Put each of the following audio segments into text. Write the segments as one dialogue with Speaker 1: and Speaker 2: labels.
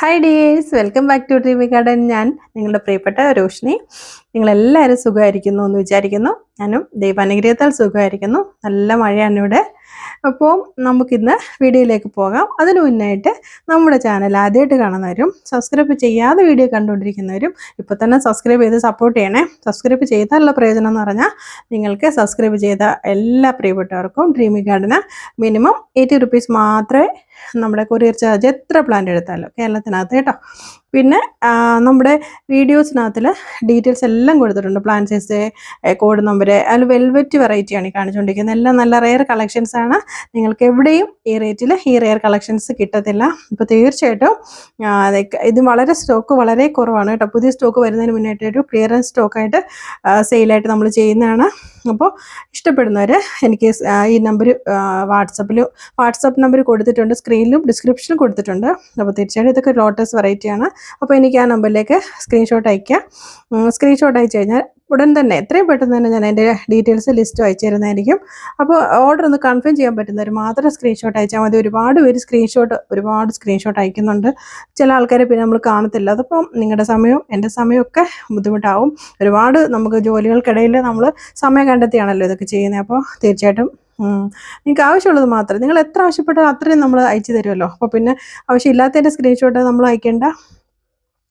Speaker 1: Hi dears, welcome back to dreamy garden. ഞാൻ നിങ്ങളുടെ പ്രിയപ്പെട്ട രോഷിനി. നിങ്ങളെല്ലാവരും സുഖമായിരിക്കുന്നു എന്ന് വിചാരിക്കുന്നു. ഞാനും ദൈവാനുഗ്രഹത്താൽ സുഖമായിരിക്കുന്നു. നല്ല മഴയാണ് ഇവിടെ. അപ്പോൾ നമുക്കിന്ന് വീഡിയോയിലേക്ക് പോകാം. അതിനു മുന്നായിട്ട് നമ്മുടെ ചാനൽ ആദ്യമായിട്ട് കാണുന്നവരും സബ്സ്ക്രൈബ് ചെയ്യാതെ വീഡിയോ കണ്ടുകൊണ്ടിരിക്കുന്നവരും ഇപ്പോൾ തന്നെ സബ്സ്ക്രൈബ് ചെയ്ത് സപ്പോർട്ട് ചെയ്യണേ. സബ്സ്ക്രൈബ് ചെയ്താലുള്ള പ്രയോജനം എന്ന് പറഞ്ഞാൽ നിങ്ങൾക്ക് സബ്സ്ക്രൈബ് ചെയ്ത എല്ലാ പ്രിയപ്പെട്ടവർക്കും ഡ്രീമി ഗാർഡന് മിനിമം 80 റുപ്പീസ് മാത്രമേ നമ്മുടെ കൊറിയർ ചാർജ് എത്ര പ്ലാന്റ് എടുത്താലോ കേരളത്തിനകത്ത് കേട്ടോ. പിന്നെ നമ്മുടെ വീഡിയോസിനകത്തിൽ ഡീറ്റെയിൽസ് എല്ലാം കൊടുത്തിട്ടുണ്ട്. പ്ലാൻ സൈസ്, കോഡ് നമ്പർ, അതിൽ വെൽവെറ്റ് വെറൈറ്റിയാണ് ഈ കാണിച്ചുകൊണ്ടിരിക്കുന്നത്. എല്ലാം നല്ല റെയർ കളക്ഷൻസ് ആണ്. നിങ്ങൾക്ക് എവിടെയും ഈ റേറ്റിൽ ഈ റെയർ കളക്ഷൻസ് കിട്ടത്തില്ല. അപ്പോൾ തീർച്ചയായിട്ടും ഇത് സ്റ്റോക്ക് വളരെ കുറവാണ് കേട്ടോ. പുതിയ സ്റ്റോക്ക് വരുന്നതിന് മുന്നായിട്ട് ഒരു ക്ലിയറൻസ് സ്റ്റോക്കായിട്ട് സെയിലായിട്ട് നമ്മൾ ചെയ്യുന്നതാണ്. അപ്പോൾ ഇഷ്ടപ്പെടുന്നവർ എനിക്ക് ഈ നമ്പർ വാട്സപ്പ് നമ്പർ കൊടുത്തിട്ടുണ്ട്, സ്ക്രീനിലും ഡിസ്ക്രിപ്ഷനിലും കൊടുത്തിട്ടുണ്ട്. അപ്പോൾ തീർച്ചയായിട്ടും ഇതൊക്കെ ലോട്ടസ് വെറൈറ്റിയാണ്. അപ്പോൾ എനിക്ക് ആ നമ്പറിലേക്ക് സ്ക്രീൻഷോട്ട് അയക്കാം. സ്ക്രീൻഷോട്ട് അയച്ചു കഴിഞ്ഞാൽ ഉടൻ തന്നെ എത്രയും പെട്ടെന്ന് തന്നെ ഞാൻ എൻ്റെ ഡീറ്റെയിൽസ് ലിസ്റ്റ് അയച്ചു തരുന്നതായിരിക്കും. അപ്പോൾ ഓർഡർ ഒന്ന് കൺഫേം ചെയ്യാൻ പറ്റുന്നവർ മാത്രം സ്ക്രീൻഷോട്ട് അയച്ചാൽ മതി. ഒരുപാട് സ്ക്രീൻഷോട്ട് അയക്കുന്നുണ്ട്. ചില ആൾക്കാരെ പിന്നെ നമ്മൾ കാണത്തില്ല. അതിപ്പം നിങ്ങളുടെ സമയവും എൻ്റെ സമയമൊക്കെ ബുദ്ധിമുട്ടാവും. ഒരുപാട് നമുക്ക് ജോലികൾക്കിടയിൽ നമ്മൾ സമയം കണ്ടെത്തിയാണല്ലോ ഇതൊക്കെ ചെയ്യുന്നത്. അപ്പോൾ തീർച്ചയായിട്ടും നിങ്ങൾക്ക് ആവശ്യമുള്ളത് മാത്രം നിങ്ങൾ എത്ര ആവശ്യപ്പെട്ടാൽ അത്രയും നമ്മൾ അയച്ചു തരുമല്ലോ. അപ്പോൾ പിന്നെ ആവശ്യമില്ലാത്തതിൻ്റെ സ്ക്രീൻഷോട്ട് നമ്മൾ അയക്കേണ്ട.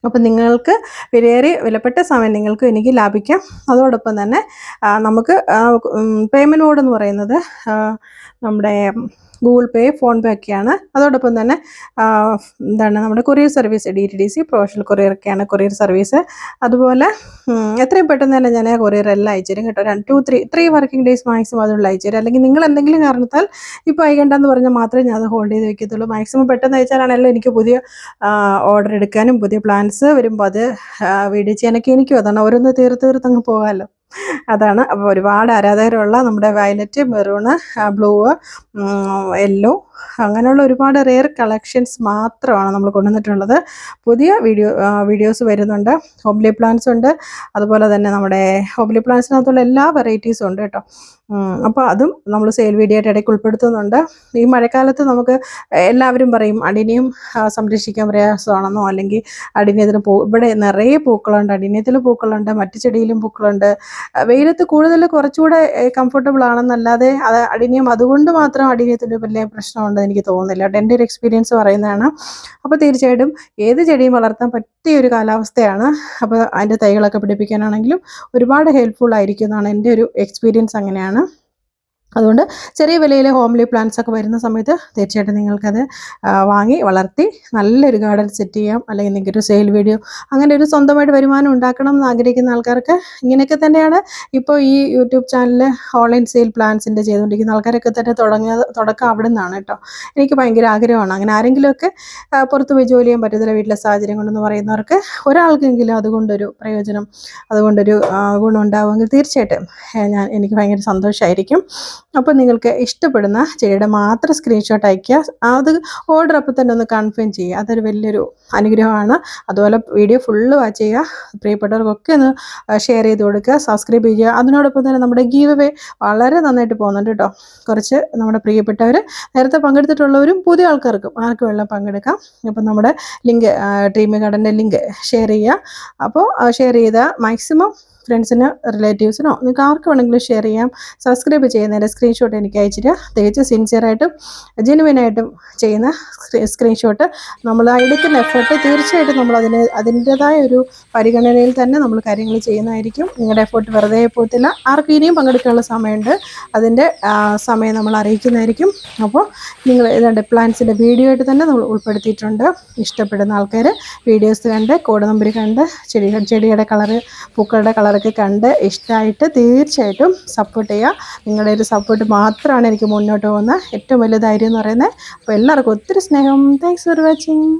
Speaker 1: അപ്പം നിങ്ങൾക്ക് വിലപ്പെട്ട സമയം നിങ്ങൾക്ക് എനിക്ക് ലാഭിക്കാം. അതോടൊപ്പം തന്നെ നമുക്ക് പേയ്മെൻറ്റ് മോഡ് എന്ന് പറയുന്നത് നമ്മുടെ ഗൂഗിൾ പേ, ഫോൺ പേ ഒക്കെയാണ്. അതോടൊപ്പം തന്നെ നമ്മുടെ കൊറിയർ സർവീസ് DTDC പ്രൊഫഷണൽ കൊറിയറൊക്കെയാണ് കൊറിയർ സർവീസ്. അതുപോലെ എത്രയും പെട്ടെന്ന് തന്നെ ഞാൻ കൊറിയർ എല്ലാം അയച്ചു തരും കേട്ടോ. 2-3 വർക്കിംഗ് ഡേയ്സ് മാക്സിമം അതുള്ള അയച്ചു തരും. അല്ലെങ്കിൽ നിങ്ങൾ എന്തെങ്കിലും കാരണത്താൽ ഇപ്പോൾ അയക്കേണ്ടെന്ന് പറഞ്ഞാൽ മാത്രമേ ഞാൻ അത് ഹോൾഡ് ചെയ്ത് വെക്കത്തുള്ളൂ. മാക്സിമം പെട്ടെന്ന് അയച്ചാലാണല്ലോ എനിക്ക് പുതിയ ഓർഡർ എടുക്കാനും പുതിയ പ്ലാൻസ് വരുമ്പോൾ അത് വീഡിയോ ചെയ്യാനൊക്കെ എനിക്കും അതാണ്. ഓരോന്ന് തീർത്തങ്ങ് പോകാമല്ലോ, അതാണ്. അപ്പോൾ ഒരുപാട് ആരാധകരുള്ള നമ്മുടെ വയലറ്റ്, മെറൂണ്, ബ്ലൂ, യെല്ലോ അങ്ങനെയുള്ള ഒരുപാട് റെയർ കളക്ഷൻസ് മാത്രമാണ് നമ്മൾ കൊണ്ടുവന്നിട്ടുള്ളത്. പുതിയ വീഡിയോസ് വരുന്നുണ്ട്. ഹോംലി പ്ലാന്റ്സ് ഉണ്ട്. അതുപോലെ തന്നെ നമ്മുടെ ഹോംലി പ്ലാന്റ്സിനകത്തുള്ള എല്ലാ വെറൈറ്റീസും ഉണ്ട് കേട്ടോ. അപ്പോൾ അതും നമ്മൾ സെയിൽ വീഡിയോ ആയിട്ട് ഇടയ്ക്ക് ഉൾപ്പെടുത്തുന്നുണ്ട്. ഈ മഴക്കാലത്ത് നമുക്ക് എല്ലാവരും പറയും അടിനിയം സംരക്ഷിക്കാൻ പ്രയാസമാണെന്നോ, അല്ലെങ്കിൽ അടിനിയത്തിന് ഇവിടെ നിറയെ പൂക്കളുണ്ട്, അടിനിയത്തിൽ പൂക്കളുണ്ട്, മറ്റു ചെടിയിലും പൂക്കളുണ്ട്. വെയിലത്ത് കുറച്ചുകൂടെ കംഫർട്ടബിൾ ആണെന്നല്ലാതെ അടിനിയം അതുകൊണ്ട് മാത്രം അടിനിയത്തിൻ്റെ വലിയ പ്രശ്നമുണ്ടെന്ന് എനിക്ക് തോന്നുന്നില്ല. എൻ്റെ ഒരു എക്സ്പീരിയൻസ് പറയുന്നതാണ്. അപ്പോൾ തീർച്ചയായിട്ടും ഏത് ചെടിയും വളർത്താൻ പറ്റിയ ഒരു കാലാവസ്ഥയാണ്. അപ്പോൾ അതിൻ്റെ തൈകളൊക്കെ പിടിപ്പിക്കാനാണെങ്കിലും ഒരുപാട് ഹെൽപ്ഫുൾ ആയിരിക്കും എന്നാണ് എൻ്റെ ഒരു എക്സ്പീരിയൻസ്. അങ്ങനെയാണ്. അതുകൊണ്ട് ചെറിയ വിലയിൽ ഹോംലി പ്ലാന്റ്സ് ഒക്കെ വരുന്ന സമയത്ത് തീർച്ചയായിട്ടും നിങ്ങൾക്കത് വാങ്ങി വളർത്തി നല്ലൊരു ഗാർഡൻ സെറ്റ് ചെയ്യാം. അല്ലെങ്കിൽ നിങ്ങൾക്കൊരു സെയിൽ വീഡിയോ അങ്ങനെ ഒരു സ്വന്തമായിട്ട് വരുമാനം ഉണ്ടാക്കണം എന്ന് ആഗ്രഹിക്കുന്ന ആൾക്കാർക്ക് ഇങ്ങനെയൊക്കെ തന്നെയാണ്. ഇപ്പോൾ ഈ യൂട്യൂബ് ചാനലിൽ ഓൺലൈൻ സെയിൽ പ്ലാൻസിൻ്റെ ചെയ്തുകൊണ്ടിരിക്കുന്ന ആൾക്കാരൊക്കെ തന്നെ തുടക്കം അവിടെ നിന്നാണ് കേട്ടോ. എനിക്ക് ഭയങ്കര ആഗ്രഹമാണ് അങ്ങനെ ആരെങ്കിലുമൊക്കെ പുറത്ത് പോയി ജോലി ചെയ്യാൻ പറ്റത്തില്ല വീട്ടിലെ സാഹചര്യം കൊണ്ടെന്ന് പറയുന്നവർക്ക് ഒരാൾക്കെങ്കിലും അതുകൊണ്ടൊരു പ്രയോജനം, അതുകൊണ്ടൊരു ഗുണം ഉണ്ടാവുമെങ്കിൽ തീർച്ചയായിട്ടും എനിക്ക് ഭയങ്കര സന്തോഷമായിരിക്കും. അപ്പോൾ നിങ്ങൾക്ക് ഇഷ്ടപ്പെടുന്ന ചെടിയുടെ മാത്രം സ്ക്രീൻഷോട്ട് അയയ്ക്കുക. അത് ഓർഡർ അപ്പോൾ തന്നെ ഒന്ന് കൺഫേം ചെയ്യുക. അതൊരു വലിയൊരു അനുഗ്രഹമാണ്. അതുപോലെ വീഡിയോ ഫുള്ള് വാച്ച് ചെയ്യുക. പ്രിയപ്പെട്ടവർക്കൊക്കെ ഒന്ന് ഷെയർ ചെയ്ത് കൊടുക്കുക, സബ്സ്ക്രൈബ് ചെയ്യുക. അതിനോടൊപ്പം തന്നെ നമ്മുടെ ഗീവ് അവേ വളരെ നന്നായിട്ട് പോകുന്നുണ്ട് കേട്ടോ. കുറച്ച് നമ്മുടെ പ്രിയപ്പെട്ടവർ നേരത്തെ പങ്കെടുത്തിട്ടുള്ളവരും പുതിയ ആൾക്കാർക്കും ആർക്കും വേണം പങ്കെടുക്കാം. അപ്പം നമ്മുടെ ലിങ്ക് ഡ്രീമി ഗാർഡൻ്റെ ലിങ്ക് ഷെയർ ചെയ്യുക. അപ്പോൾ ഷെയർ ചെയ്ത മാക്സിമം ഫ്രണ്ട്സിന്, റിലേറ്റീവ്സിനോ നിങ്ങൾക്ക് ആർക്ക് വേണമെങ്കിലും ഷെയർ ചെയ്യാം. സബ്സ്ക്രൈബ് ചെയ്യുന്നതിൻ്റെ സ്ക്രീൻഷോട്ട് എനിക്ക് അയച്ചിട്ട് തികച്ചും സിൻസിയറായിട്ടും ജെനുവിനായിട്ടും ചെയ്യുന്ന സ്ക്രീൻഷോട്ട് നമ്മൾ എടുക്കുന്ന എഫേർട്ട് തീർച്ചയായിട്ടും നമ്മൾ അതിൻ്റേതായ ഒരു പരിഗണനയിൽ തന്നെ നമ്മൾ കാര്യങ്ങൾ ചെയ്യുന്നതായിരിക്കും. നിങ്ങളുടെ എഫേർട്ട് വെറുതെ പോകത്തില്ല. ആർക്കും ഇനിയും പങ്കെടുക്കാനുള്ള സമയമുണ്ട്. അതിൻ്റെ സമയം നമ്മൾ അറിയിക്കുന്നതായിരിക്കും. അപ്പോൾ നിങ്ങൾ ഏതാണ്ട് പ്ലാൻസിൻ്റെ വീഡിയോ ആയിട്ട് തന്നെ നമ്മൾ ഉൾപ്പെടുത്തിയിട്ടുണ്ട്. ഇഷ്ടപ്പെടുന്ന ആൾക്കാർ വീഡിയോസ് കണ്ട് കോഡ് നമ്പർ കണ്ട് ചെടിയുടെ കളറ്, പൂക്കളുടെ കളറൊക്കെ കണ്ട് ഇഷ്ടമായിട്ട് തീർച്ചയായിട്ടും സപ്പോർട്ട് ചെയ്യുക. നിങ്ങളുടെ ഒരു സപ്പോർട്ട് മാത്രമാണ് എനിക്ക് മുന്നോട്ട് പോകുന്ന ഏറ്റവും വലിയ ധൈര്യം എന്ന് പറയുന്നത്. അപ്പോൾ എല്ലാവർക്കും ഒത്തിരി സ്നേഹം. Thanks for watching.